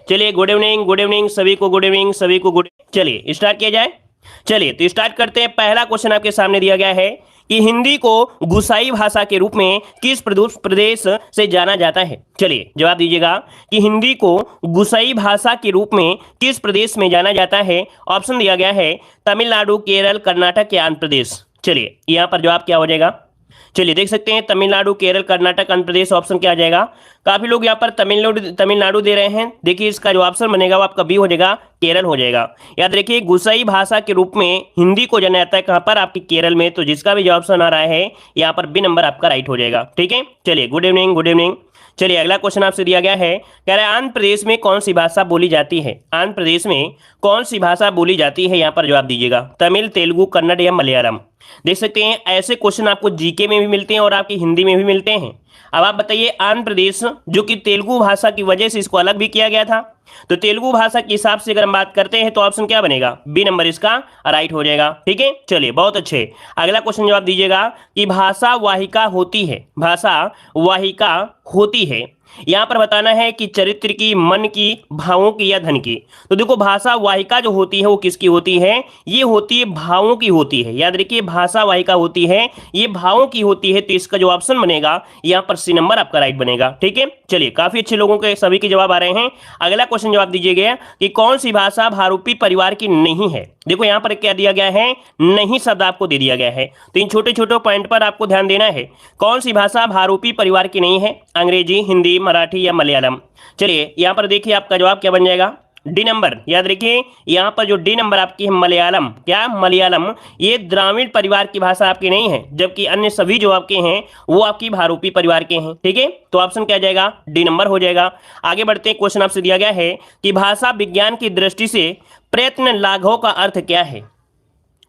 चलिए good evening सभी को, गुड इवनिंग सभी को, गुड। चलिए स्टार्ट किया जाए। चलिए तो स्टार्ट करते हैं। पहला क्वेश्चन आपके सामने दिया गया है कि हिंदी को गुसाई भाषा के रूप में किस प्रदेश से जाना जाता है। चलिए जवाब दीजिएगा कि हिंदी को गुसाई भाषा के रूप में किस प्रदेश में जाना जाता है। ऑप्शन दिया गया है तमिलनाडु, केरल, कर्नाटक या आंध्र प्रदेश। चलिए यहाँ पर जवाब क्या हो जाएगा। चलिए देख सकते हैं तमिलनाडु, केरल, कर्नाटक, आंध्र प्रदेश ऑप्शन क्या आ जाएगा। काफी लोग यहाँ पर तमिलनाडु दे रहे हैं। देखिए इसका जो ऑप्शन बनेगा वो आपका बी हो जाएगा, केरल हो जाएगा। याद रखिए गुसाई भाषा के रूप में हिंदी को जाना जाता है कहां पर, आपकी केरल में। तो जिसका भी जो ऑप्शन आ रहा है यहाँ पर बी नंबर आपका राइट हो जाएगा। ठीक है, चलिए गुड इवनिंग, गुड इवनिंग। चलिए अगला क्वेश्चन आपसे दिया गया है, कह रहा है आंध्र प्रदेश में कौन सी भाषा बोली जाती है। आंध्र प्रदेश में कौन सी भाषा बोली जाती है, यहाँ पर जवाब दीजिएगा। तमिल, तेलुगु, कन्नड़ या मलयालम। देख सकते हैं ऐसे क्वेश्चन आपको जीके में भी मिलते हैं और आपकी हिंदी में भी मिलते हैं। अब आप बताइए आंध्र प्रदेश जो कि तेलुगु भाषा की वजह से इसको अलग भी किया गया था, तो तेलुगु भाषा के हिसाब से अगर हम बात करते हैं तो ऑप्शन क्या बनेगा, बी नंबर इसका राइट हो जाएगा। ठीक है, चलिए बहुत अच्छे। अगला क्वेश्चन जवाब दीजिएगा कि भाषा वाहिका होती है, भाषा वाहिका होती है, यहां पर बताना है कि चरित्र की, मन की, भावों की या धन की। तो देखो भाषा वाहिका जो होती है वो किसकी होती है, ये होती है भावों की होती है। याद रखिए भाषा वाहिका होती है, ये भावों की होती है। तो इसका जो ऑप्शन बनेगा यहां पर सी नंबर आपका राइट बनेगा। ठीक है, चलिए काफी अच्छे लोगों के सभी के जवाब आ रहे हैं। अगला क्वेश्चन जवाब दीजिएगा कि कौन सी भाषा भारूपी परिवार की नहीं है। देखो यहां पर क्या दिया गया है, नहीं शब्द आपको दे दिया गया है। तो इन छोटे छोटे पॉइंट पर आपको ध्यान देना है। कौन सी भाषा भारूपी परिवार की नहीं है, अंग्रेजी, हिंदी, मराठी या मलयालम। चलिए यहां पर देखिए आपका जवाब क्या बन जाएगा, डी नंबर। याद रखिए यहां पर जो डी नंबर आपकी है मलयालम, क्या मलयालम, ये द्राविड़ परिवार की भाषा आपकी नहीं है, जबकि अन्य सभी जो आपके हैं वो आपकी भारूपी परिवार के हैं। ठीक है, तो ऑप्शन क्या जाएगा, डी नंबर हो जाएगा। आगे बढ़ते हैं। क्वेश्चन आपसे दिया गया है कि भाषा विज्ञान की दृष्टि से प्रयत्न लाघव का अर्थ क्या है।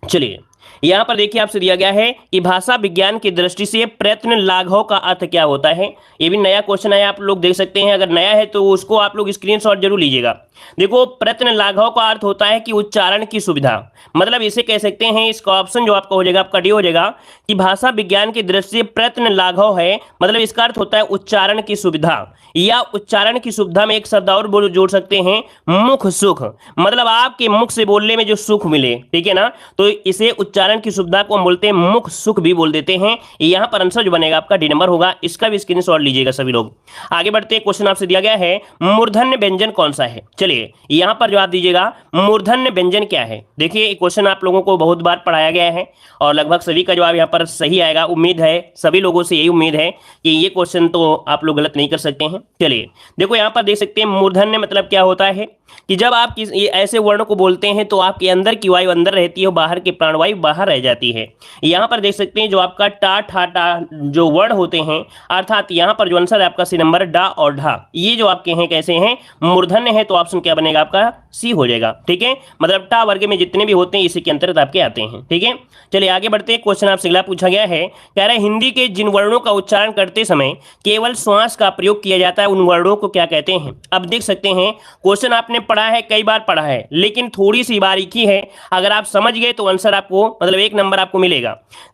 चलिए यहां पर देखिए आपसे दिया गया है कि भाषा विज्ञान की दृष्टि से प्रयत्न लाघव का अर्थ क्या होता है। ये भी नया क्वेश्चन है, आप लोग देख सकते हैं। अगर नया है तो उसको आप लोग स्क्रीनशॉट जरूर लीजिएगा। देखो प्रयत्न लाघव का अर्थ होता है कि उच्चारण की सुविधा, मतलब इसे कह सकते हैं, इसका ऑप्शन जो आपका हो जाएगा आपका डी हो जाएगा कि भाषा विज्ञान की दृष्टि से प्रयत्न लाघव है, मतलब इसका अर्थ होता है उच्चारण की सुविधा। या उच्चारण की सुविधा में एक शब्द और जोड़ सकते हैं, मुख सुख, मतलब आपके मुख से बोलने में जो सुख मिले। ठीक है ना, तो इसे उच्चारण की सुविधा को हम बोलते हैं मुख सुख भी बोल देते हैं। यहां पर आंसर जो बनेगा आपका डी नंबर होगा। इसका भी स्क्रीनशॉट लीजिएगा सभी लोग। आगे बढ़ते हैं। क्वेश्चन आपसे दिया गया है मूर्धन्य व्यंजन कौन सा है। चलिए यहां पर जवाब दीजिएगा मूर्धन्य व्यंजन क्या है। देखिए ये क्वेश्चन आप लोगों को बहुत बार पढ़ाया गया है और लगभग सभी का जवाब यहां पर सही आएगा। उम्मीद है सभी लोगों से यही उम्मीद है कि ये क्वेश्चन तो आप लोग गलत नहीं कर सकते हैं। चलिए देखो यहां पर देख सकते हैं मूर्धन्य मतलब क्या होता है कि जब आप ऐसे वर्ण को बोलते हैं तो आपके अंदर की वायु अंदर रहती है और बाहर की प्राणवायु बाहर रह जाती है। यहां पर देख सकते हैं जो आपका टा ठा टा जो वर्ण होते हैं, अर्थात यहां पर जो आंसर है आपका सी नंबर डा और ढा, ये जो आपके हैं कैसे हैं, मूर्धन्य है। तो ऑप्शन क्या बनेगा आपका सी हो जाएगा। ठीक है, मतलब टा वर्ग में जितने भी होते हैं इसी के अंतर्गत आपके आते हैं। ठीक है, चलिए आगे बढ़ते हैं। क्वेश्चन आपसे अगला पूछा गया है, कह रहा है हिंदी के जिन वर्णों का उच्चारण करते समय केवल श्वास का प्रयोग किया जाता है उन वर्णों को क्या कहते हैं। अब देख सकते हैं क्वेश्चन आपने पढ़ा है, कई बार पढ़ा है, लेकिन थोड़ी सी बारीकी है। अगर आप समझ गए तो आंसर आपको मतलब एक नंबर आपको मिलेगा।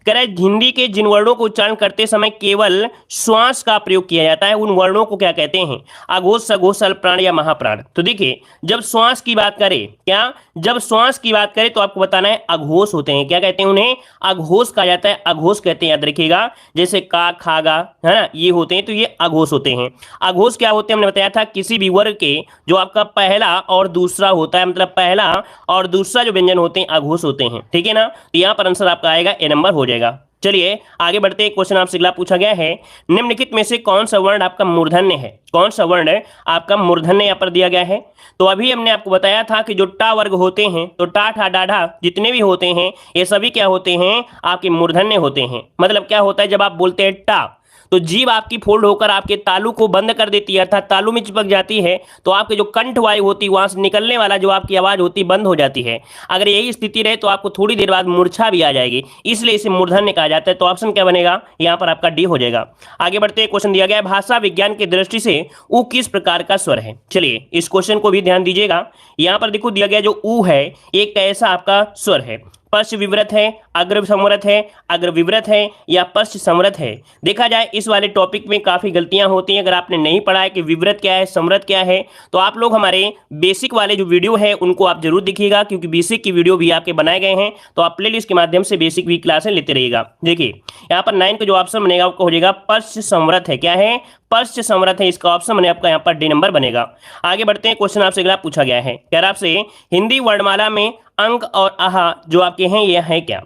कह रहा है हिंदी के जिन वर्णों को उच्चारण करते समय केवल श्वास का प्रयोग किया जाता है उन वर्णों को क्या कहते हैं, अघोष, सघोष, अल्पप्राण या महाप्राण। तो देखिए जब श्वास की बात करें, क्या जब श्वास की बात करें तो आपको बताना है अघोष होते हैं। क्या कहते हैं उन्हें, अघोष कहा जाता है, अघोष कहते हैं। याद रखिएगा जैसे का, खागा, है ना, ये होते हैं तो ये अघोष होते हैं। अघोष क्या होते हैं हमने बताया था, किसी भी वर्ग के जो आपका पहला और दूसरा होता है, मतलब पहला और दूसरा जो व्यंजन होते हैं अघोष होते हैं। ठीक है ना, तो यहां पर आंसर आपका आएगा ए नंबर हो जाएगा। चलिए आगे बढ़ते हैं। क्वेश्चन आपसे अगला पूछा गया है, निम्नलिखित में से कौन सा वर्ण आपका मूर्धन्य है, कौन सा वर्ण आपका मूर्धन्य यहाँ पर दिया गया है। तो अभी हमने आपको बताया था कि जो टा वर्ग होते हैं, तो टा ठा डा ढा जितने भी होते हैं ये सभी क्या होते हैं, आपके मूर्धन्य होते हैं। मतलब क्या होता है, जब आप बोलते हैं टा तो जीभ आपकी फोल्ड होकर आपके तालु को बंद कर देती है, अर्थात तालु में चिपक जाती है। तो आपके जो कंठ वायु होती है वहां से निकलने वाला जो आपकी आवाज होती बंद हो जाती है। अगर यही स्थिति रहे तो आपको थोड़ी देर बाद मूर्छा भी आ जाएगी, इसलिए इसे मूर्धन्य कहा जाता है। तो ऑप्शन क्या बनेगा, यहाँ पर आपका डी हो जाएगा। आगे बढ़ते हैं। क्वेश्चन दिया गया है भाषा विज्ञान की दृष्टि से उ किस प्रकार का स्वर है। चलिए इस क्वेश्चन को भी ध्यान दीजिएगा। यहाँ पर देखो दिया गया जो उ है एक कैसा आपका स्वर है। पश्च विवृत है, अग्र संवृत है, अग्र विवृत है या पश्च संवृत है। देखा जाए इस वाले टॉपिक में काफी गलतियां होती हैं। अगर आपने नहीं पढ़ा है कि विवृत क्या है, संवृत क्या है, तो आप लोग हमारे बेसिक वाले जो वीडियो है उनको आप जरूर देखिएगा, क्योंकि बेसिक की वीडियो भी आपके बनाए गए हैं। तो आप प्लेलिस्ट के माध्यम से बेसिक भी क्लासें लेते रहिएगा। देखिए यहाँ पर 9 का जो ऑप्शन बनेगा आपका हो जाएगा पश्च संवृत है। क्या है? पश्च संवृत है, इसका ऑप्शन बने आपका यहाँ पर डी नंबर बनेगा। आगे बढ़ते हैं, क्वेश्चन आपसे अगला पूछा गया है, कह रहा आपसे हिंदी वर्णमाला में अंक और आहा जो आपके हैं ये है क्या?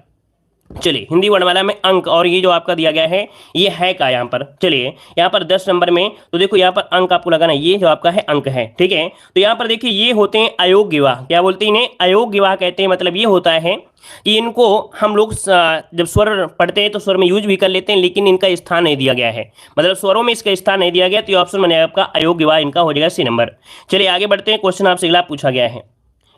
चलिए हिंदी वर्णमाला में अंक और ये जो आपका दिया गया है ये है क्या यहाँ पर? चलिए यहाँ पर 10 नंबर में तो देखो यहाँ पर अंक आपको लगाना, ये जो आपका है अंक है, ठीक है। तो यहाँ पर देखिए ये होते हैं अयोग्य विवाह। क्या बोलते हैं इन्हें? अयोग्य विवाह कहते हैं। मतलब ये होता है कि इनको हम लोग जब स्वर पढ़ते हैं तो स्वर में यूज भी कर लेते हैं, लेकिन इनका स्थान नहीं दिया गया है, मतलब स्वरों में इसका स्थान नहीं दिया गया, तो ये ऑप्शन बनेगा आपका अयोग्य विवाह, इनका हो जाएगा सी नंबर। चलिए आगे बढ़ते हैं, क्वेश्चन आपसे अगला पूछा गया है।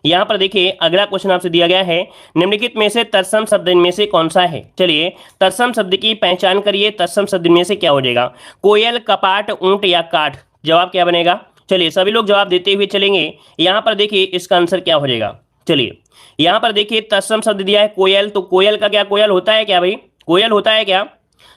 यहाँ पर देखिए अगला क्वेश्चन आपसे दिया गया है, निम्नलिखित में से तत्सम शब्द इनमें से कौन सा है? चलिए तत्सम शब्द की पहचान करिए। तत्सम शब्द इनमें से क्या हो जाएगा? कोयल, कपाट, ऊंट या काठ? जवाब क्या बनेगा? चलिए सभी लोग जवाब देते हुए चलेंगे। यहाँ पर देखिए इसका आंसर क्या हो जाएगा। चलिए यहाँ पर देखिए तत्सम शब्द दिया है कोयल, तो कोयल का क्या, कोयल होता है क्या भाई? कोयल होता है क्या?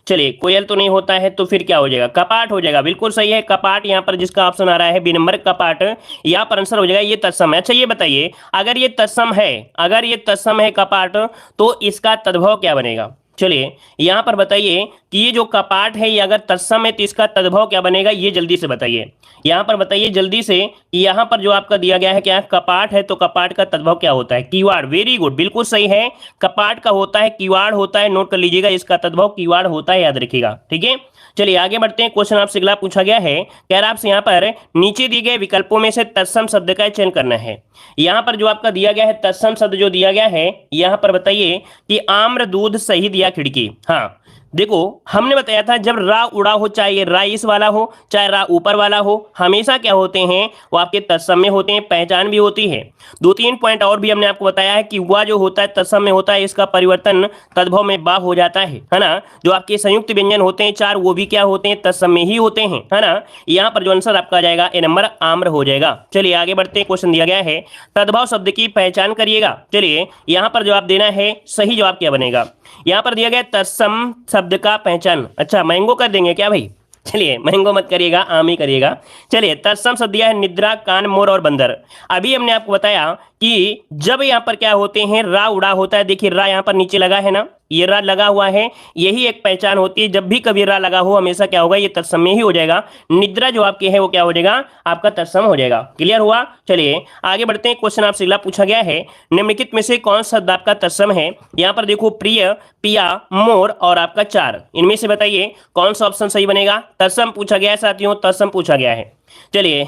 चलिए कोयल तो नहीं होता है, तो फिर क्या हो जाएगा? कपाट हो जाएगा। बिल्कुल सही है, कपाट। यहाँ पर जिसका ऑप्शन आ रहा है बी नंबर कपाट, यहाँ पर आंसर हो जाएगा। ये तत्सम है। अच्छा ये बताइए अगर ये तत्सम है, अगर ये तत्सम है कपाट, तो इसका तद्भव क्या बनेगा? चलिए यहाँ पर बताइए कि ये जो कपाट है ये अगर तत्सम है तो इसका तद्भव क्या बनेगा, ये जल्दी से बताइए। यहाँ पर बताइए जल्दी से कि यहाँ पर जो आपका दिया गया है क्या कपाट है, तो कपाट का तद्भव क्या होता है? कीवाड़। वेरी गुड, बिल्कुल सही है। कपाट का होता है कीवाड़ होता है, नोट कर लीजिएगा, इसका तद्भव कीवाड़ होता है, याद रखिएगा, ठीक है। चलिए आगे बढ़ते हैं, क्वेश्चन आपसे अगला पूछा गया है, कह रहा आपसे यहाँ पर नीचे दिए गए विकल्पों में से तत्सम शब्द का चयन करना है। यहाँ पर जो आपका दिया गया है तत्सम शब्द जो दिया गया है, यहाँ पर बताइए कि आम्र, दूध, शहीद या खिड़की। हाँ देखो हमने बताया था जब रा उड़ा हो, चाहे ये रा इस वाला हो चाहे रा ऊपर वाला हो, हमेशा क्या होते हैं वो आपके तत्सम में होते हैं, पहचान भी होती है। 2-3 पॉइंट और भी हमने आपको बताया है कि हुआ जो होता है तत्सम में होता है, इसका परिवर्तन तद्भव में बा हो जाता है ना। जो आपके संयुक्त व्यंजन होते हैं 4 वो भी क्या होते हैं? तत्सम में ही होते हैं, है ना। यहाँ पर जो आंसर आपका आ जाएगा ए नंबर आम्र हो जाएगा। चलिए आगे बढ़ते हैं, क्वेश्चन दिया गया है तद्भव शब्द की पहचान करिएगा। चलिए यहाँ पर जवाब देना है, सही जवाब क्या बनेगा? यहाँ पर दिया गया तत्सम शब्द का पहचान। अच्छा मैंगो कर देंगे क्या भाई? चलिए मैंगो मत करिएगा, आम ही करिएगा। चलिए तत्सम शब्द दिया है निद्रा, कान, मोर और बंदर। अभी हमने आपको बताया कि जब यहाँ पर क्या होते हैं रा उड़ा होता है, देखिए रा यहाँ पर नीचे लगा है ना, ये रा लगा हुआ है, यही एक पहचान होती है। जब भी कभी रा लगा हो हमेशा क्या होगा, ये तत्सम में ही हो जाएगा। निद्रा जो आपके है वो क्या हो जाएगा? आपका तत्सम हो जाएगा। क्लियर हुआ? चलिए आगे बढ़ते हैं, क्वेश्चन आपसे अगला पूछा गया है, निम्नलिखित में से कौन सा शब्द आपका तत्सम है? यहाँ पर देखो प्रिय, पिया, मोर और आपका चार, इनमें से बताइए कौन सा ऑप्शन सही बनेगा? तत्सम पूछा गया है साथियों, तत्सम पूछा गया है। चलिए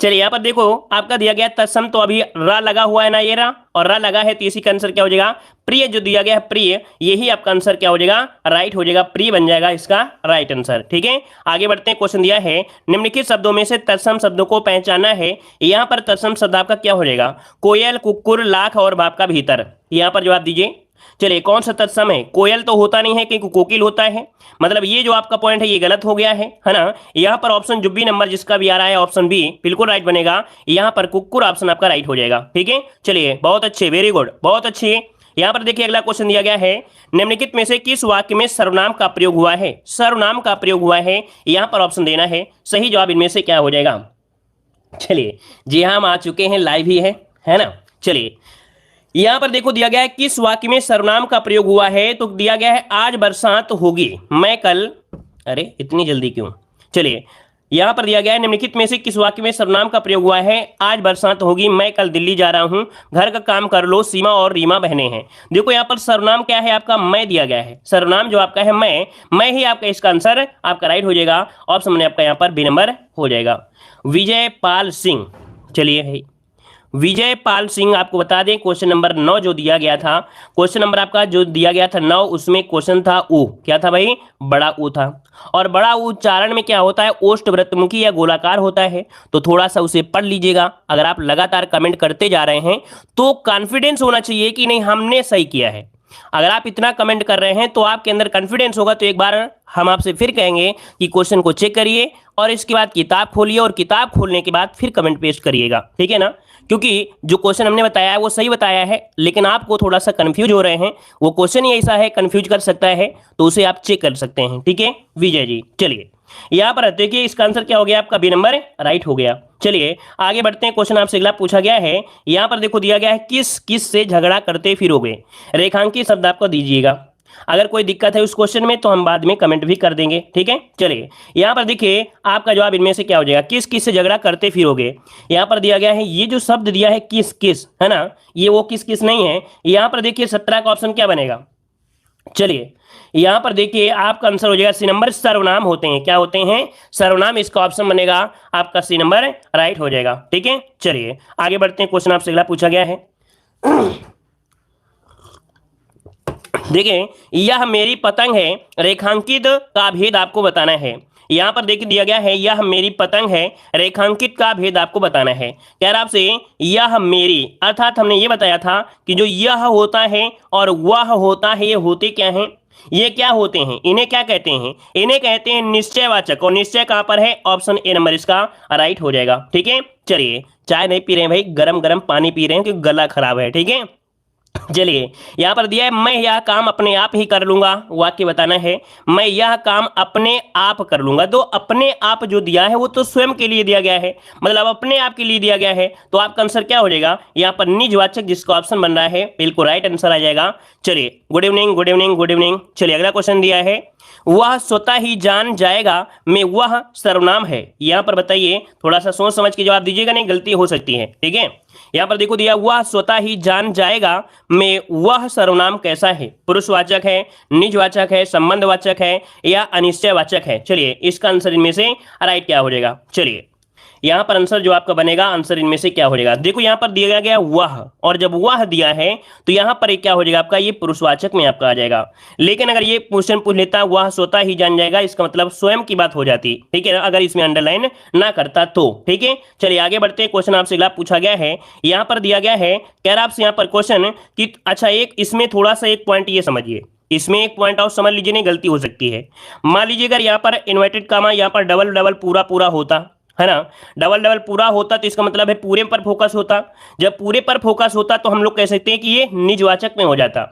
चलिए यहाँ पर देखो आपका दिया गया तत्सम, तो अभी रा लगा हुआ है ना, ये रा और रा लगा है, तो इसी का आंसर क्या हो जाएगा? प्रिय जो दिया गया है प्रिय, यही आपका आंसर क्या हो जाएगा? राइट हो जाएगा, प्रिय बन जाएगा इसका राइट आंसर। ठीक है आगे बढ़ते हैं, क्वेश्चन दिया है निम्नलिखित शब्दों में से तत्सम शब्दों को पहचाना है। यहाँ पर तत्सम शब्द आपका क्या हो जाएगा? कोयल, कुक्कुर, लाख और बाप का भीतर। यहाँ पर जवाब दीजिए। चलिए कौन सा तत्सम है? कोयल तो होता नहीं है क्योंकि कोकिल होता है, मतलब ये जो आपका पॉइंट है ये गलत हो गया है ना। यहाँ पर ऑप्शन जो बी नंबर जिसका भी आ रहा है ऑप्शन बी बिल्कुल राइट बनेगा। यहाँ पर कुक्कुर ऑप्शन आपका राइट हो जाएगा। ठीक है चलिए बहुत अच्छे, वेरी गुड, बहुत अच्छी। यहाँ पर देखिए अगला क्वेश्चन दिया गया है, निम्नलिखित में से किस वाक्य में सर्वनाम का प्रयोग हुआ है? सर्वनाम का प्रयोग हुआ है, यहाँ पर ऑप्शन देना है। सही जवाब इनमें से क्या हो जाएगा? चलिए जी हाँ हम आ चुके हैं, लाइव ही है ना। चलिए यहां पर देखो दिया गया है किस वाक्य में सर्वनाम का प्रयोग हुआ है, तो दिया गया है आज बरसात होगी, मैं कल, अरे इतनी जल्दी क्यों? चलिए यहां पर दिया गया है निम्नलिखित में से किस वाक्य में सर्वनाम का प्रयोग हुआ है? आज बरसात होगी, मैं कल दिल्ली जा रहा हूं, घर का काम कर लो, सीमा और रीमा बहनें हैं। देखो यहाँ पर सर्वनाम क्या है आपका? मैं दिया गया है। सर्वनाम जो आपका है मैं ही आपका इसका आंसर आपका राइट हो जाएगा। ऑप्शन में आपका यहाँ पर बी नंबर हो जाएगा। विजय पाल सिंह, चलिए भाई विजय पाल सिंह आपको बता दें क्वेश्चन नंबर 9 जो दिया गया था, क्वेश्चन नंबर आपका जो दिया गया था 9, उसमें क्वेश्चन था ऊ, क्या था भाई? बड़ा ऊ था। और बड़ा ऊ उच्चारण में क्या होता है? ओष्ठ वृत्तमुखी या गोलाकार होता है, तो थोड़ा सा उसे पढ़ लीजिएगा। अगर आप लगातार कमेंट करते जा रहे हैं तो कॉन्फिडेंस होना चाहिए कि नहीं हमने सही किया है। अगर आप इतना कमेंट कर रहे हैं तो आपके अंदर कॉन्फिडेंस होगा। तो एक बार हम आपसे फिर कहेंगे कि क्वेश्चन को चेक करिए और इसके बाद किताब खोलिए और किताब खोलने के बाद फिर कमेंट पेस्ट करिएगा, ठीक है ना। क्योंकि जो क्वेश्चन हमने बताया है वो सही बताया है, लेकिन आपको थोड़ा सा कंफ्यूज हो रहे हैं। वो क्वेश्चन ही ऐसा है, कंफ्यूज कर सकता है, तो उसे आप चेक कर सकते हैं, ठीक है विजय जी। चलिए यहाँ पर देखिए इसका आंसर क्या हो गया, आपका बी नंबर राइट हो गया। चलिए आगे बढ़ते हैं। क्वेश्चन आपसे अगला पूछा गया है, यहाँ पर देखो दिया गया है किस किस से झगड़ा करते फिरोगे। रेखांकित शब्द आपको दीजिएगा। अगर कोई दिक्कत है उस क्वेश्चन में तो हम बाद में कमेंट भी कर देंगे, ठीक है। चलिए यहाँ पर देखिए आपका जवाब इनमें से क्या हो जाएगा, किस किस से झगड़ा करते फिरोगे। यहाँ पर दिया गया है ये जो शब्द दिया है किस किस, है ना, ये वो किस किस नहीं है। यहाँ पर देखिए 17 का ऑप्शन क्या बनेगा। चलिए यहां पर देखिए आपका आंसर हो जाएगा सी नंबर, सर्वनाम होते हैं। क्या होते हैं, सर्वनाम। इसका ऑप्शन बनेगा आपका सी नंबर राइट हो जाएगा, ठीक है। चलिए आगे बढ़ते हैं। क्वेश्चन आपसे अगला पूछा गया है, देखिए यह मेरी पतंग है, रेखांकित का भेद आपको बताना है। यहां पर देखिए दिया गया है यह मेरी पतंग है, रेखांकित का भेद आपको बताना है। कह रहा आपसे यह मेरी, अर्थात हमने ये बताया था कि जो यह होता है और वह होता है, ये होते क्या हैं, ये क्या होते हैं, इन्हें क्या कहते हैं, इन्हें कहते हैं निश्चयवाचक। और निश्चय कहां पर है, ऑप्शन ए नंबर इसका राइट हो जाएगा, ठीक है। चलिए चाय नहीं पी रहे हैं भाई, गरम गरम पानी पी रहे हैं क्योंकि गला खराब है, ठीक है। चलिए यहां पर दिया है मैं यह काम अपने आप ही कर लूंगा, वाक्य बताना है। मैं यह काम अपने आप कर लूंगा। तो अपने आप जो दिया है वो तो स्वयं के लिए दिया गया है, मतलब अपने आप के लिए दिया गया है। तो आपका आंसर क्या हो जाएगा, यहाँ पर निजवाचक, जिसका ऑप्शन बन रहा है बिल्कुल राइट आंसर आ जाएगा। चलिए good evening good evening good evening. चलिए अगला क्वेश्चन दिया है, वह स्वतः ही जान जाएगा में वह सर्वनाम है। यहां पर बताइए, थोड़ा सा सोच समझ के जवाब दीजिएगा, नहीं गलती हो सकती है, ठीक है। यहां पर देखो दिया वह स्वतः ही जान जाएगा में वह सर्वनाम कैसा है, पुरुषवाचक है, निजवाचक है, संबंधवाचक है या अनिश्चयवाचक है। चलिए इसका आंसर इनमें से राइट क्या हो जाएगा। चलिए यहां पर आंसर जो आपका बनेगा, आंसर इनमें से क्या हो जाएगा। देखो यहां पर दिया गया वह, और जब वह दिया है तो यहां पर क्या हो जाएगा आपका, ये पुरुषवाचक में आपका आ जाएगा। लेकिन अगर ये क्वेश्चन पूछ लेता वह स्वतः ही जान जाएगा, इसका मतलब स्वयं की बात हो जाती, ठीक है, अगर इसमें अंडरलाइन ना करता तो, ठीक है। चलिए आगे बढ़ते हैं। क्वेश्चन आपसे अगला पूछा गया है, यहां पर दिया गया है, कह रहा आपसे यहां पर क्वेश्चन कि अच्छा एक इसमें थोड़ा सा एक पॉइंट ये समझिए, इसमें एक पॉइंट और समझ लीजिए, नहीं गलती हो सकती है। मान लीजिए अगर यहाँ पर इन्वर्टेड कामा, यहाँ पर डबल डबल पूरा पूरा होता है ना, डबल डबल पूरा होता तो इसका मतलब है पूरे पर फोकस होता। जब पूरे पर फोकस होता तो हम लोग कह सकते हैं कि ये निजवाचक में हो जाता,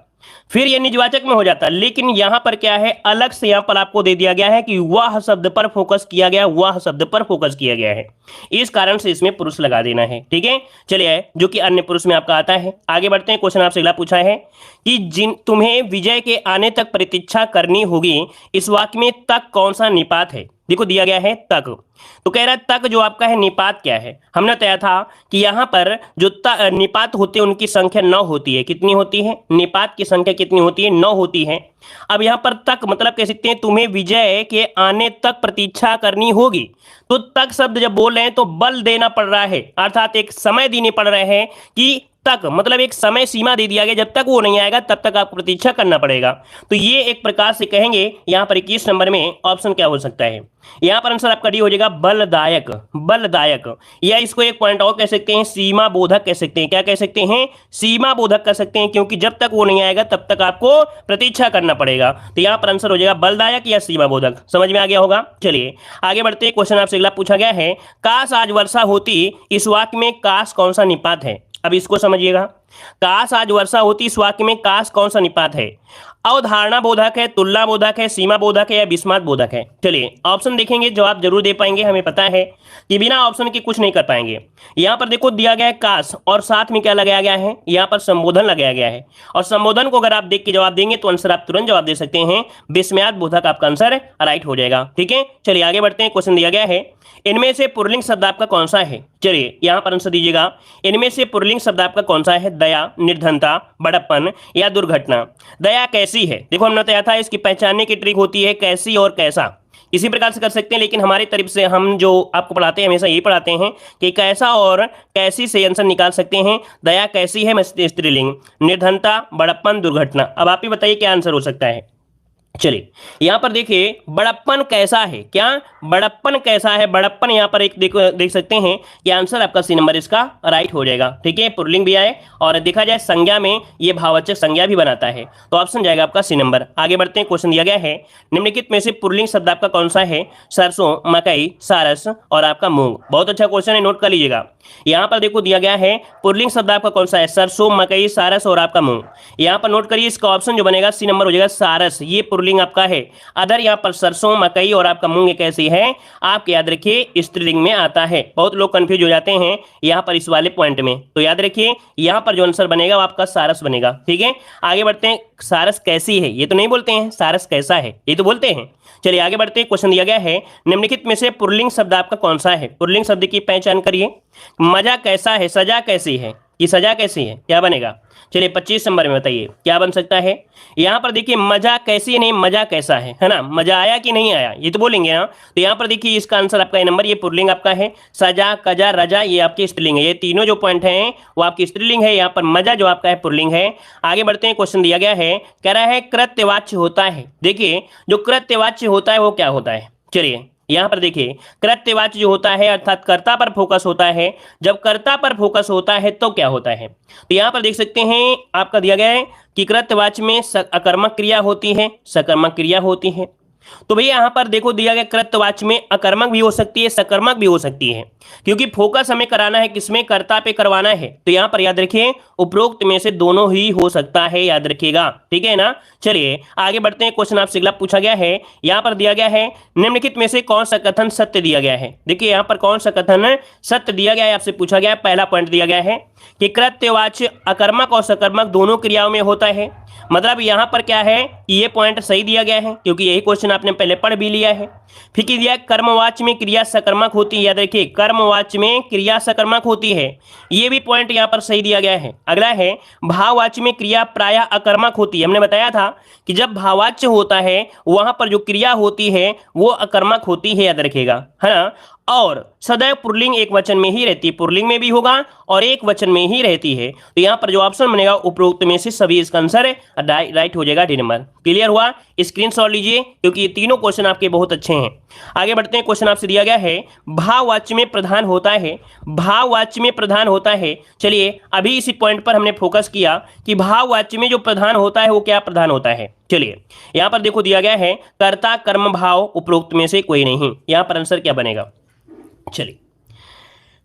फिर ये निजवाचक में हो जाता। लेकिन यहां पर क्या है, अलग से यहां पर आपको दे दिया गया है कि वह शब्द पर फोकस किया गया, वह शब्द पर फोकस किया गया है, इस कारण से इसमें पुरुष लगा देना है, ठीक है। चलिए जो कि अन्य पुरुष में आपका आता है। आगे बढ़ते हैं। क्वेश्चन आपसे अगला पूछा है कि जिन तुम्हें विजय के आने तक प्रतीक्षा करनी होगी, इस वाक्य में तक कौन सा निपात है। देखो दिया गया है तक, तो कह रहा है तक जो आपका है निपात क्या है। हमने बताया था कि यहां पर जो निपात होते हैं उनकी संख्या 9 होती है। कितनी होती है, निपात की संख्या कितनी होती है, 9 होती है। अब यहां पर तक मतलब कह सकते हैं तुम्हें विजय के आने तक प्रतीक्षा करनी होगी। तो तक शब्द जब बोल रहे हैं तो बल देना पड़ रहा है, अर्थात एक समय देने पड़ रहे हैं कि तक, मतलब एक समय सीमा दे दिया गया, जब तक वो नहीं आएगा तब तक आपको प्रतीक्षा करना पड़ेगा। तो ये एक प्रकार से कहेंगे यहां पर 21 नंबर में ऑप्शन क्या हो सकता है, यहां पर आंसर आपका डी हो जाएगा बलदायक, बलदायक। या इसको एक पॉइंट और कह सकते हैं, सीमा बोधक कह सकते हैं। क्या कह सकते हैं, सीमा बोधक कह सकते हैं, क्योंकि जब तक वो नहीं आएगा तब तक आपको प्रतीक्षा करना पड़ेगा। तो यहां पर आंसर हो जाएगा बलदायक या सीमा बोधक। समझ में आ गया होगा। चलिए आगे बढ़ते हैं। क्वेश्चन आपसे अगला पूछा गया है, काश आज वर्षा होती, इस वाक्य में काश कौन सा निपात है। अब इसको समझिएगा, काश आज वर्षा होती, इस वाक्य में काश कौन सा निपात है। अवधारणा बोधक है, तुलना बोधक है, सीमा बोधक है या विस्मात बोधक है। चलिए ऑप्शन देखेंगे, जवाब जरूर दे पाएंगे। हमें पता है कि बिना ऑप्शन के कुछ नहीं कर पाएंगे। यहां पर देखो दिया गया है काश, और साथ में क्या लगाया गया है, यहां पर संबोधन लगाया गया है। और संबोधन को अगर आप देख के जवाब देंगे तो आंसर आप तुरंत जवाब दे सकते हैं, विस्मयात बोधक आपका आंसर राइट हो जाएगा, ठीक है। चलिए आगे बढ़ते हैं। क्वेश्चन दिया गया है, इनमें से पुल्लिंग शब्द आपका कौन सा है। चलिए यहां पर आंसर दीजिएगा, इनमें से पुल्लिंग शब्द आपका कौन सा है, दया, निर्धनता, बड़प्पन या दुर्घटना। दया कैसी है, देखो हमने बताया था इसकी पहचानने की ट्रिक होती है कैसी और कैसा, इसी प्रकार से कर सकते हैं। लेकिन हमारी तरफ से हम जो आपको पढ़ाते हैं हमेशा यही पढ़ाते हैं कि कैसा और कैसी से आंसर निकाल सकते हैं। दया कैसी है स्त्रीलिंग, निर्धनता, बड़प्पन, दुर्घटना। अब आप ही बताइए क्या आंसर हो सकता है। चलिए यहां पर देखिए बड़प्पन कैसा है, क्या बड़प्पन कैसा है, बड़प्पन यहां पर एक देख सकते हैं कि आंसर आपका सी नंबर इसका राइट हो जाएगा। ठीक है, पुल्लिंग भी आए और देखा जाए संज्ञा में ये भाववाचक संज्ञा भी बनाता है, तो ऑप्शन जाएगा आपका सी नंबर। आगे बढ़ते हैं, क्वेश्चन दिया गया है निम्नलिखित में से पुल्लिंग शब्द आपका कौन सा है, सरसों, मकई, सारस और आपका मूंग। बहुत अच्छा क्वेश्चन है, नोट कर लीजिएगा। यहां पर देखो दिया गया है पुल्लिंग शब्द आपका कौन सा है, सरसों, मकई, सारस और आपका मूंग। यहां पर नोट करिए, इसका ऑप्शन जो बनेगा सी नंबर हो जाएगा सारस, ये पुल्लिंग आपका है। अदर यहाँ पर सरसों, मकई और आपका मूंग एक ऐसी है, आप याद रखिए स्त्रीलिंग में आता है। बहुत लोग कंफ्यूज हो जाते हैं यहाँ पर इस वाले पॉइंट में, तो याद रखिए यहाँ पर जो आंसर बनेगा वो आपका सारस बनेगा। ठीक है, आगे बढ़ते हैं, सारस कैसी है ये तो नहीं बोलते हैं, सारस कैसा है ये तो बोलते हैं। चलिए आगे बढ़ते हैं, क्वेश्चन दिया गया है निम्नलिखित में से पुल्लिंग शब्द आपका कौन सा है, पुल्लिंग शब्द की पहचान करिए। मजा कैसा है, सजा कैसी है, ये सजा कैसी है, क्या बनेगा। चलिए 25 नंबर में बताइए क्या बन सकता है। यहाँ पर देखिए मजा कैसी नहीं, मजा कैसा है ना, मजा आया कि नहीं आया ये तो बोलेंगे ना, तो यहाँ पर देखिए इसका आंसर आपका नंबर, ये पुल्लिंग आपका है। सजा, कजा, रजा ये आपकी स्त्रीलिंग है, ये तीनों जो पॉइंट हैं वो आपकी स्त्रीलिंग है। यहाँ पर मजा जो आपका है पुल्लिंग है। आगे बढ़ते हैं, क्वेश्चन दिया गया है, कह रहा है कृत्यवाच्य होता है। देखिए जो कृत्यवाच्य होता है वो क्या होता है, चलिए यहां पर देखिए कृत्यवाच्य जो होता है अर्थात कर्ता पर फोकस होता है। जब कर्ता पर फोकस होता है तो क्या होता है, तो यहां पर देख सकते हैं आपका दिया गया है कि कृत्यवाच्य में अकर्मक क्रिया होती है, सकर्मक क्रिया होती है। तो भैया यहां पर देखो दिया गया कृत्यवाच्य में अकर्मक भी हो सकती है, सकर्मक भी हो सकती है, क्योंकि फोकस हमें कराना है किसमें, कर्ता पे करवाना है। तो यहां पर याद रखिए उपरोक्त में से दोनों ही हो सकता है, याद रखिएगा। ठीक है ना, चलिए आगे बढ़ते हैं, क्वेश्चन आपसे अगला पूछा गया है, यहां पर दिया गया है निम्नलिखित में से कौन सा कथन सत्य दिया गया है। देखिए यहां पर कौन सा कथन सत्य दिया गया है, आपसे पूछा गया है। पहला पॉइंट दिया गया है कि कृत्यवाच्य अकर्मक और सकर्मक दोनों क्रियाओं में होता है। मतलब यहां पर क्या है कि ये पॉइंट सही दिया गया है, क्योंकि यही क्वेश्चन आपने पहले पढ़ भी लिया है। फिर दिया कर्मवाच्य में क्रिया सकर्मक होती है, याद रखिए कर्मवाच्य में क्रिया सकर्मक होती है, ये भी पॉइंट यहां पर सही दिया गया है। अगला है भाववाच्य में क्रिया प्रायः अकर्मक होती है। हमने बताया था कि जब भाववाच्य होता है वहां पर जो क्रिया होती है वो अकर्मक होती है, याद रखिएगा, है ना। और सदैव पुल्लिंग एक वचन में ही रहती है, पुल्लिंग में भी होगा और एक वचन में ही रहती है। तो यहां पर जो ऑप्शन बनेगा उपरोक्त में से सभी इसका आंसर राइट हो जाएगा, डी नंबर। क्लियर हुआ, स्क्रीनशॉट लीजिए क्योंकि ये तीनों क्वेश्चन आपके बहुत अच्छे हैं। आगे बढ़ते हैं, क्वेश्चन आपसे दिया गया है भाववाच्य में प्रधान होता है, भाववाच्य में प्रधान होता है। चलिए अभी इसी पॉइंट पर हमने फोकस किया कि भाववाच्य में जो प्रधान होता है वो क्या प्रधान होता है। चलिए यहां पर देखो दिया गया है कर्ता कर्म भाव उपरोक्त में से कोई नहीं, यहां पर आंसर क्या बनेगा। चलिए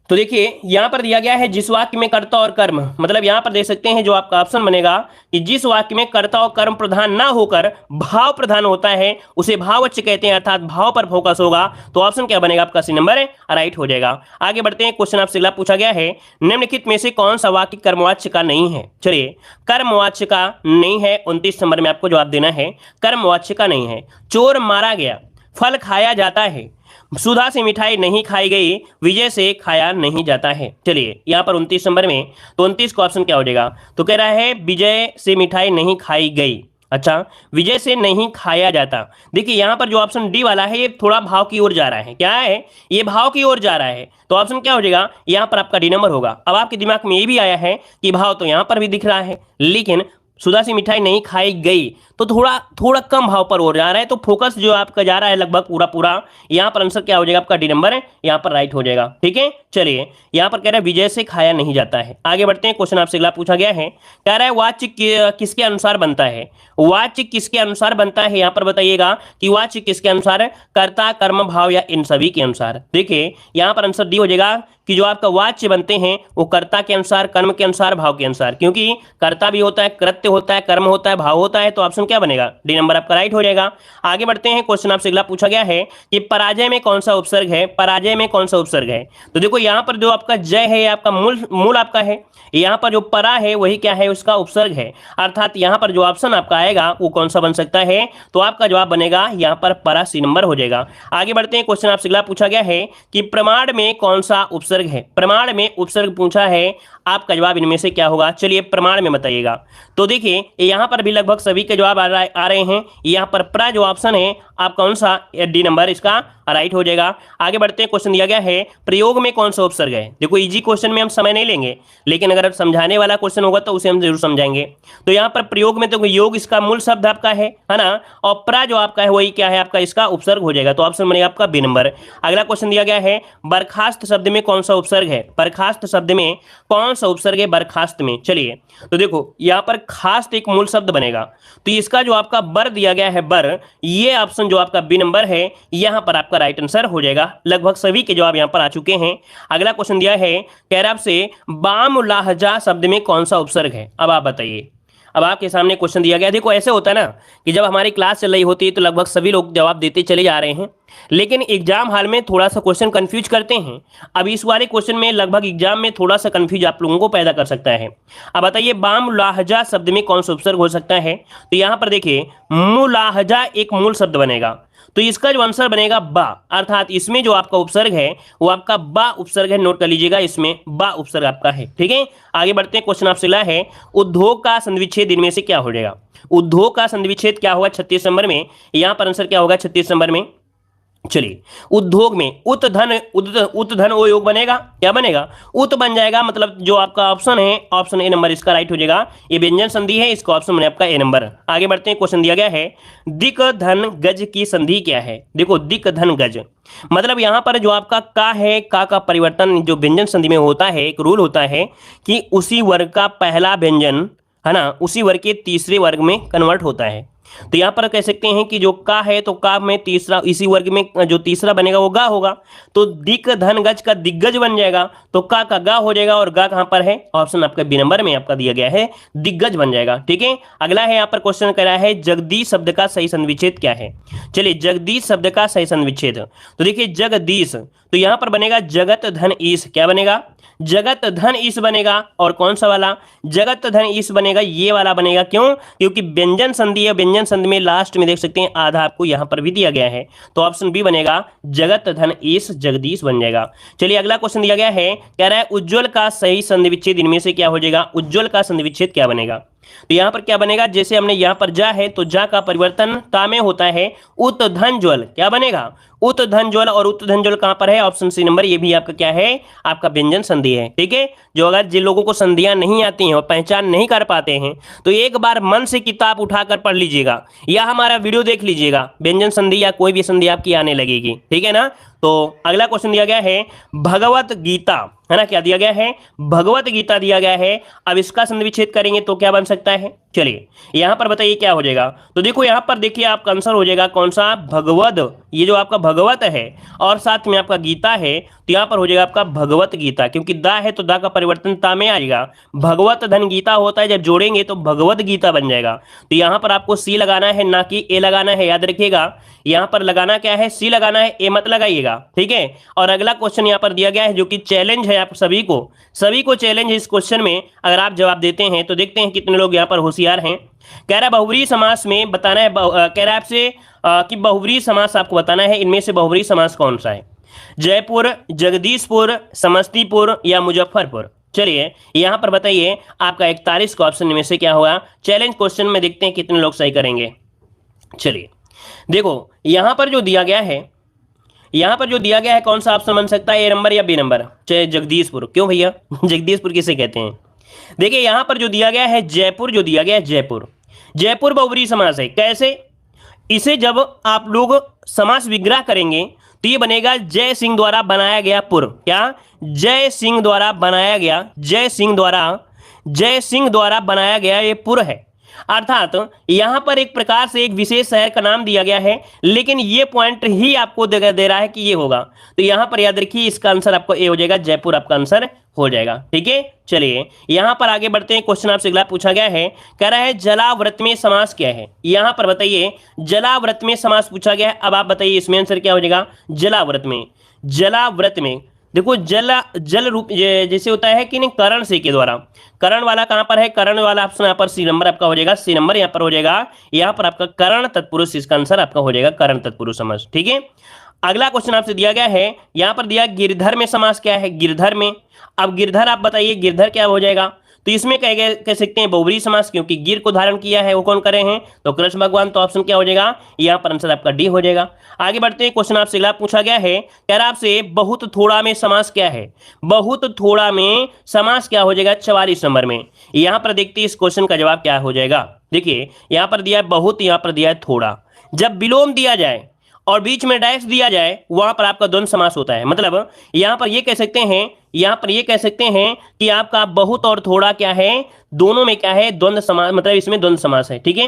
तो देखिए यहां पर दिया गया है जिस वाक्य में कर्ता और कर्म, मतलब यहां पर देख सकते हैं जो आपका ऑप्शन बनेगा कि जिस वाक्य में कर्ता और कर्म प्रधान ना होकर भाव प्रधान होता है उसे भाववाच्य कहते हैं, अर्थात भाव पर फोकस होगा। तो ऑप्शन क्या बनेगा आपका सी नंबर राइट हो जाएगा। आगे बढ़ते हैं, क्वेश्चन आपसे अगला पूछा गया है निम्नलिखित में से कौन सा वाक्य कर्मवाच्य का नहीं है। चलिए कर्मवाच्य का नहीं है, 29 नंबर में आपको जवाब देना है, कर्मवाच्य का नहीं है। चोर मारा गया, फल खाया जाता है, सुधा से मिठाई नहीं खाई गई, विजय से खाया नहीं जाता है। चलिए यहां पर 29 नंबर में, तो 29 का ऑप्शन क्या हो जाएगा, तो कह रहा है विजय से मिठाई नहीं खाई गई, अच्छा विजय से नहीं खाया जाता। देखिए यहां पर जो ऑप्शन डी वाला है ये थोड़ा भाव की ओर जा रहा है, क्या है ये भाव की ओर जा रहा है, तो ऑप्शन क्या हो जाएगा यहां पर आपका डी नंबर होगा। अब आपके दिमाग में ये भी आया है कि भाव तो यहां पर भी दिख रहा है लेकिन सुधा से मिठाई नहीं खाई गई तो थोड़ा कम भाव पर हो जा रहा है, तो फोकस जो आपका जा रहा है लगभग पूरा यहाँ पर आंसर क्या हो जाएगा आपका डी नंबर है, यहाँ पर राइट हो जाएगा। ठीक है, चलिए यहाँ पर कह रहा है विजय से खाया नहीं जाता है। आगे बढ़ते हैं, क्वेश्चन आपसे अगला पूछा गया है, कह रहा है वाच्य किसके अनुसार बनता है, वाच्य किसके अनुसार बनता है। यहाँ पर बताइएगा कि वाच्य किसके अनुसार, कर्ता कर्म भाव या इन सभी के अनुसार। देखिए यहाँ पर आंसर डी हो जाएगा कि जो आपका वाच्य बनते हैं वो कर्ता के अनुसार, कर्म के अनुसार, भाव के अनुसार, क्योंकि कर्ता भी होता है, कृत्य होता है, कर्म होता है, भाव होता है, तो ऑप्शन क्या बनेगा डी नंबर आपका राइट हो जाएगा। आगे बढ़ते हैं, क्वेश्चन आपसे अगला पूछा गया है कि पराजय में कौन सा उपसर्ग है, पराजय में कौन सा उपसर्ग है। तो देखो यहाँ पर जो आपका जय है आपका मूल आपका है, यहाँ पर जो परा है वही क्या है उसका उपसर्ग है, अर्थात यहाँ पर जो ऑप्शन आपका आएगा वो कौन सा बन सकता है, तो आपका जवाब बनेगा यहाँ पर परा सी नंबर हो जाएगा। आगे बढ़ते हैं, क्वेश्चन आपसे अगला पूछा गया है कि प्रमाण में कौन सा उपसर्ग उपसर्ग है? प्रमाण में उपसर्ग पूछा है, आपका जवाब इनमें से क्या होगा? चलिए प्रमाण में बताइएगा। तो देखिए यहाँ पर भी लगभग सभी के जवाब आ रहे हैं। यहाँ पर प्रा जो ऑप्शन है आप कौन सा, डी नंबर इसका राइट हो जाएगा। आगे बढ़ते हैं, क्वेश्चन दिया गया है प्रयोग में कौन सा उपसर्ग है? देखो इजी क्वेश्चन में हम समय नहीं लेंगे, लेकिन अगर समझाने वाला क्वेश्चन होगा तो उसे हम जरूर समझाएंगे। तो यहाँ पर प्रयोग में तो योग इसका मूल शब्द आपका है ना, और प्रा जो आपका है वही क्या है आपका, इसका उपसर्ग हो जाएगा। तो ऑप्शन बनेगा आपका बी नंबर। अगला क्वेश्चन दिया गया है बर्खास्त शब्द में कौन सा उपसर्ग है? बर्खास्त शब्द में कौन सा उपसर्ग है बर्खास्त में? चलिए तो देखो यहाँ पर खास्त एक मूल शब्द बनेगा, तो इसका जो आपका बर दिया गया है बर, ये ऑप्शन जो आपका बी नंबर है यहाँ पर आपका राइट आंसर हो जाएगा। लगभग सभी के जवाब यहाँ पर आ चुके हैं। अगला क्वेश्चन दिया है कह रहा आपसे बाम लाहजा शब्द में कौन सा उपसर्ग है? अब आप बताइए। अब आपके सामने क्वेश्चन दिया गया, देखो ऐसे होता है ना कि जब हमारी क्लास चल रही होती है तो लगभग सभी लोग जवाब देते चले जा रहे हैं, लेकिन एग्जाम हॉल में थोड़ा सा क्वेश्चन कंफ्यूज करते हैं। अब इस वाले क्वेश्चन में लगभग एग्जाम में थोड़ा सा कंफ्यूज आप लोगों को पैदा कर सकता है। अब बताइए बाम लाहजा शब्द में कौन सा उपसर्ग हो सकता है? तो यहाँ पर देखिए मुलाहजा एक मूल शब्द बनेगा, तो इसका जो आंसर बनेगा बा, अर्थात इसमें जो आपका उपसर्ग है वो आपका बा उपसर्ग है। नोट कर लीजिएगा, इसमें बा उपसर्ग आपका है। ठीक है, आगे बढ़ते हैं। क्वेश्चन आपसे ला है उद्योग का संधिविच्छेद इनमें से क्या हो जाएगा? उद्योग का संधिविच्छेद क्या होगा 36 नंबर में? यहाँ पर आंसर क्या होगा 36 नंबर में? चलिए उद्योग में उत धन ओ योग बनेगा, क्या बनेगा? उत बन जाएगा, मतलब जो आपका ऑप्शन है ऑप्शन ए नंबर इसका राइट हो जाएगा। ये व्यंजन संधि है, इसका ऑप्शन बने आपका ए नंबर। आगे बढ़ते हैं, क्वेश्चन दिया गया है दिक धन गज की संधि क्या है? देखो दिक धन गज मतलब यहाँ पर जो आपका का है, का परिवर्तन जो व्यंजन संधि में होता है, एक रूल होता है कि उसी वर्ग का पहला व्यंजन है ना उसी वर्ग के तीसरे वर्ग में कन्वर्ट होता है। तो यहाँ पर कह सकते हैं कि जो का है तो का में तीसरा, इसी वर्ग में जो तीसरा बनेगा वो गा होगा, तो दिक धन गज का दिग्गज बन जाएगा, तो का गा हो जाएगा, और गा कहां पर है? ऑप्शन आपका बी नंबर में आपका दिया गया है, दिग्गज बन जाएगा। ठीक है, अगला है यहाँ पर क्वेश्चन कह रहा है जगदीश शब्द का सही संविच्छेद क्या है? चलिए जगदीश शब्द का सही संविच्छेद, तो देखिए जगदीश, तो यहाँ पर बनेगा जगत धन ईश, क्या बनेगा? जगत धन ईश बनेगा। और कौन सा वाला? जगत धन ईश बनेगा, ये वाला बनेगा। क्यों? क्योंकि व्यंजन संधि है, व्यंजन संधि में लास्ट में देख सकते हैं आधा आपको यहाँ पर भी दिया गया है, तो ऑप्शन बी बनेगा जगत धन ईश जगदीश बन जाएगा। चलिए अगला क्वेश्चन दिया गया है, कह रहा है उज्ज्वल का सही संधि विच्छेद इनमें से क्या हो जाएगा? उज्ज्वल का संधि विच्छेद क्या बनेगा? तो यहाँ पर क्या बनेगा? जैसे हमने यहाँ पर जा है तो जा का परिवर्तन ता में होता है, उत धन ज्वल क्या बनेगा? उत धन ज्वल, और उत धन ज्वल कहां पर है? ऑप्शन सी नंबर, ये भी आपका क्या है? आपका व्यंजन संधि है। ठीक है, जो अगर जिन लोगों को संधियां नहीं आती हैं और पहचान नहीं कर पाते हैं तो एक बार मन से किताब उठाकर पढ़ लीजिएगा या हमारा वीडियो देख लीजिएगा, व्यंजन संधि या कोई भी संधि आपकी आने लगेगी। ठीक है ना। तो अगला क्वेश्चन दिया गया है भगवत गीता, है ना, क्या दिया गया है? भगवत गीता दिया गया है। अब इसका संधि विच्छेद करेंगे तो क्या बन सकता है? चलिए यहां पर बताइए क्या हो जाएगा। तो देखो यहां पर देखिए आपका आंसर हो जाएगा कौन सा? भगवद, ये जो आपका भगवत है और साथ में आपका गीता है, तो यहां पर हो जाएगा आपका भगवत गीता, क्योंकि दा है तो दा का परिवर्तन ता में आएगा। भगवत धन गीता होता है, जब जोड़ेंगे तो भगवत गीता बन जाएगा। तो यहां पर आपको सी लगाना है, ना कि ए लगाना है, याद रखिएगा। यहां पर लगाना क्या है? सी लगाना है, ए मत लगाइएगा। ठीक है, और अगला क्वेश्चन यहां पर दिया गया है जो कि चैलेंज है आप सभी को चैलेंज है इस क्वेश्चन में। अगर आप जवाब देते हैं तो देखते हैं कितने लोग यहां पर होशियार हैं। कह रहा है बहुव्रीहि समास में बताना है, कह रहा है आपसे कि बहुव्रीहि समास आपको बताना है, इनमें से बहुव्रीहि समास कौन सा है? जयपुर, जगदीशपुर, समस्तीपुर या मुजफ्फरपुर? चलिए यहां पर बताइए आपका 41 का ऑप्शन में से क्या होगा? चैलेंज क्वेश्चन में देखते हैं कितने लोग सही करेंगे। चलिए देखो यहां पर जो दिया गया है, यहां पर जो दिया गया है कौन सा ऑप्शन बन सकता है? ए नंबर या बी नंबर? चाहे जगदीशपुर। क्यों भैया जगदीशपुर किसे कहते हैं? देखिए यहां पर जो दिया गया है जयपुर, जो दिया गया है जयपुर, जयपुर बहुव्रीहि समास है। कैसे? इसे जब आप लोग समास विग्रह करेंगे तो ये बनेगा जय सिंह द्वारा बनाया गया पुर। क्या? जय सिंह द्वारा बनाया गया, जय सिंह द्वारा बनाया गया ये पुर है। अर्थात यहां पर एक प्रकार से एक विशेष शहर का नाम दिया गया है, लेकिन ये पॉइंट ही आपको दे रहा है कि ये होगा। तो यहां पर याद रखिए इसका आंसर आपको ए हो जाएगा, जयपुर आपका आंसर हो जाएगा। ठीक है, चलिए यहां पर आगे बढ़ते हैं। क्वेश्चन आपसे अगला पूछा गया है, कह रहा है जलाव्रत में समास क्या है? यहां पर बताइए जलाव्रत में समास पूछा गया है। अब आप बताइए इसमें आंसर क्या हो जाएगा? जलाव्रत में, जलाव्रत में देखो जल रूप जैसे होता है कि नहीं, करण से के द्वारा। करण वाला कहां पर है? करण वाला ऑप्शन यहाँ पर सी नंबर आपका हो जाएगा, सी नंबर यहाँ पर हो जाएगा। यहाँ पर आपका करण तत्पुरुष, इसका आंसर आपका हो जाएगा करण तत्पुरुष समास। ठीक है, अगला क्वेश्चन आपसे दिया गया है, यहां पर दिया गिरधर में समास क्या है, गिरधर में। अब गिरधर आप बताइए गिरधर क्या हो जाएगा, तो इसमें कह सकते हैं बहुब्रीहि समास, क्योंकि गिर को धारण किया है वो कौन करे हैं, तो कृष्ण भगवान। तो ऑप्शन क्या हो जाएगा, यहाँ पर आंसर आपका डी हो जाएगा। आगे बढ़ते हैं, क्वेश्चन आपसे अगला पूछा गया है, कह रहा आपसे बहुत थोड़ा में समास क्या है, बहुत थोड़ा में समास क्या हो जाएगा 44 नंबर में। यहाँ पर देखते हैं इस क्वेश्चन का जवाब क्या हो जाएगा। देखिए यहाँ पर दिया है बहुत, यहाँ पर दिया है थोड़ा। जब विलोम दिया जाए और बीच में डैश दिया जाए वहां पर आपका द्वंद्व समास होता है। मतलब यहां पर ये कह सकते हैं, यहां पर ये कह सकते हैं कि आपका बहुत और थोड़ा क्या है, दोनों में क्या है, द्वंद्व समास, मतलब इसमें द्वंद्व समास है। ठीक है,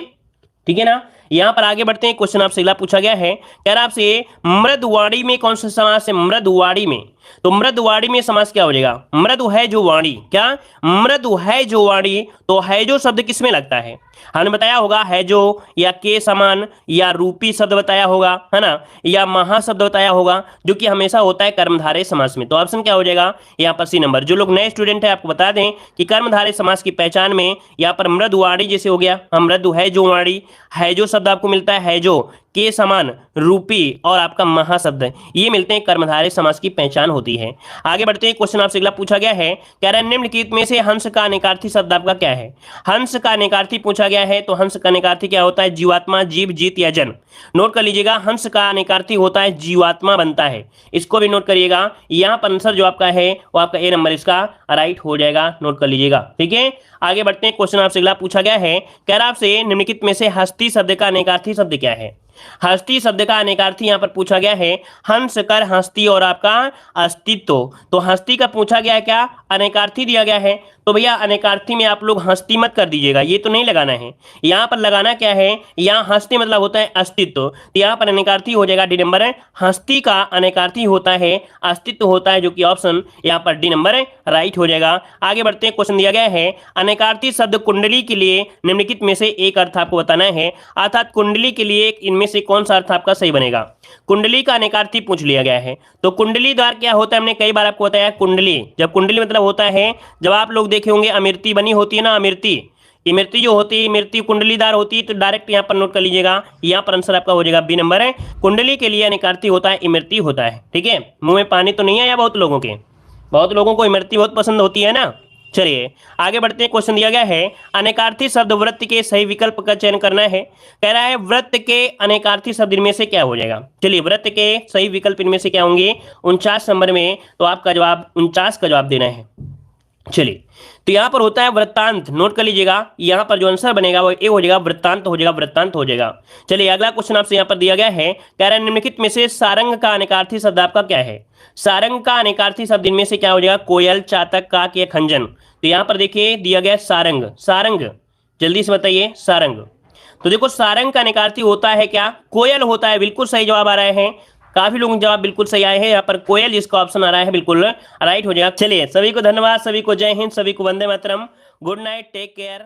ठीक है ना। यहां पर आगे बढ़ते हैं, क्वेश्चन आपसे अगला पूछा गया है, कह रहा आपसे मृदवाणी में कौन सा समास है, मृदवाणी में। तो मृदवाणी में समास क्या हो जाएगा, मृदु है जो वाणी, क्या मृदु है जो वाणी, तो है जो शब्द किसमें लगता है, हमने बताया होगा है जो, या के समान, या रूपी शब्द बताया होगा, है ना, या महाशब्द बताया होगा, जो कि हमेशा होता है कर्मधारय समास में। तो ऑप्शन क्या हो जाएगा यहाँ पर सी नंबर। जो लोग नए स्टूडेंट है आपको बता दें कि कर्मधारय समास की पहचान में यहाँ पर मृदुवाणी जैसे हो गया, हम मृदु है जो वाणी, है जो शब्द आपको मिलता है जो, के समान, रूपी और आपका महाशब्द, ये मिलते हैं कर्मधारय समास की पहचान होती है। आगे बढ़ते हैं, क्वेश्चन आपसे अगला पूछा गया है, कह रहा है निम्नलिखित में से हंस का अनेकार्थी शब्द आपका क्या है। हंस का अनेकार्थी पूछा गया है, तो हंस का अनेकार्थी क्या होता है, जीवात्मा, जीव, जीत या जन। नोट कर लीजिएगा, हंस का अनेकार्थी होता है जीवात्मा बनता है, इसको भी नोट करिएगा। यहाँ पर आंसर जो आपका है वो आपका ए नंबर इसका राइट हो जाएगा, नोट कर लीजिएगा। ठीक है, आगे बढ़ते हैं, क्वेश्चन आपसे अगला पूछा गया है, कह रहा आपसे निम्नलिखित में से हस्ती शब्द का अनेकार्थी शब्द क्या है। हस्ती शब्द का अनेकार्थी यहाँ पर पूछा गया है, हंस कर हस्ती और आपका अस्तित्व। तो हस्ती का पूछा गया है, क्या अनेकार्थी दिया गया है, तो भैया अनेकार्थी में आप लोग हस्ती मत कर दीजिएगा, ये तो नहीं लगाना है। यहाँ पर लगाना क्या है, यहाँ हस्ती मतलब होता है अस्तित्व, तो यहाँ पर अनेकार्थी हो जाएगा डी नंबर है। हस्ती का अनेकार्थी होता है अस्तित्व होता है, जो कि ऑप्शन यहाँ पर डी नंबर राइट हो जाएगा। आगे बढ़ते हैं, क्वेश्चन दिया गया है, अनेकार्थी शब्द कुंडली के लिए निम्नलिखित में से एक अर्थ आपको बताना है, अर्थात कुंडली के लिए इनमें से कौन सा अर्थ आपका सही बनेगा। कुंडली का अनेकार्थी पूछ लिया गया है, तो कुंडली द्वार क्या होता है, हमने कई बार आपको बताया, कुंडली जब कुंडली मतलब होता है, जब आप लोग देखे होंगे अमृति बनी होती है ना, अमृति, इमृति जो होती है, इमृति कुंडलीदार होती है, तो डायरेक्ट यहाँ पर नोट कर लीजिएगा, यहाँ पर आंसर आपका हो जाएगा बी नंबर है। कुंडली के लिए अनेकार्थी होता है इमृति होता है। ठीक है, मुंह में पानी तो नहीं आया बहुत लोगों के, बहुत लोगों को इमृति बहुत पसंद होती है ना। चलिए आगे बढ़ते हैं, क्वेश्चन दिया गया है, अनेकार्थी शब्द वृत्त के सही विकल्प का चयन करना है। कह रहा है वृत्त के अनेकार्थी शब्द इनमें से क्या हो जाएगा। चलिए वृत्त के सही विकल्प इनमें से क्या होंगे 49 नंबर में, तो आपका जवाब 49 का जवाब देना है। चलिए तो यहां पर होता है वृत्तांत, नोट कर लीजिएगा, यहां पर जो आंसर बनेगा वो ए हो जाएगा, वृत्तांत हो जाएगा, वृत्तांत हो जाएगा। चलिए अगला क्वेश्चन आपसे यहां पर दिया गया है, कह रहा है निम्नलिखित में से सारंग का अनेकार्थी शब्द आपका क्या है। सारंग का अनेकार्थी शब्द इनमें से क्या हो जाएगा, कोयल, चातक, काक या खंजन। तो यहां पर देखिए दिया गया सारंग, सारंग जल्दी से बताइए सारंग। तो देखो सारंग का अनेकार्थी होता है क्या, कोयल होता है, बिल्कुल सही जवाब आ रहे हैं, काफी लोग जवाब बिल्कुल सही आए हैं। यहाँ पर कोयल जिसका ऑप्शन आ रहा है बिल्कुल राइट हो जाएगा। चलिए सभी को धन्यवाद, सभी को जय हिंद, सभी को Vande Mataram, good night, take care.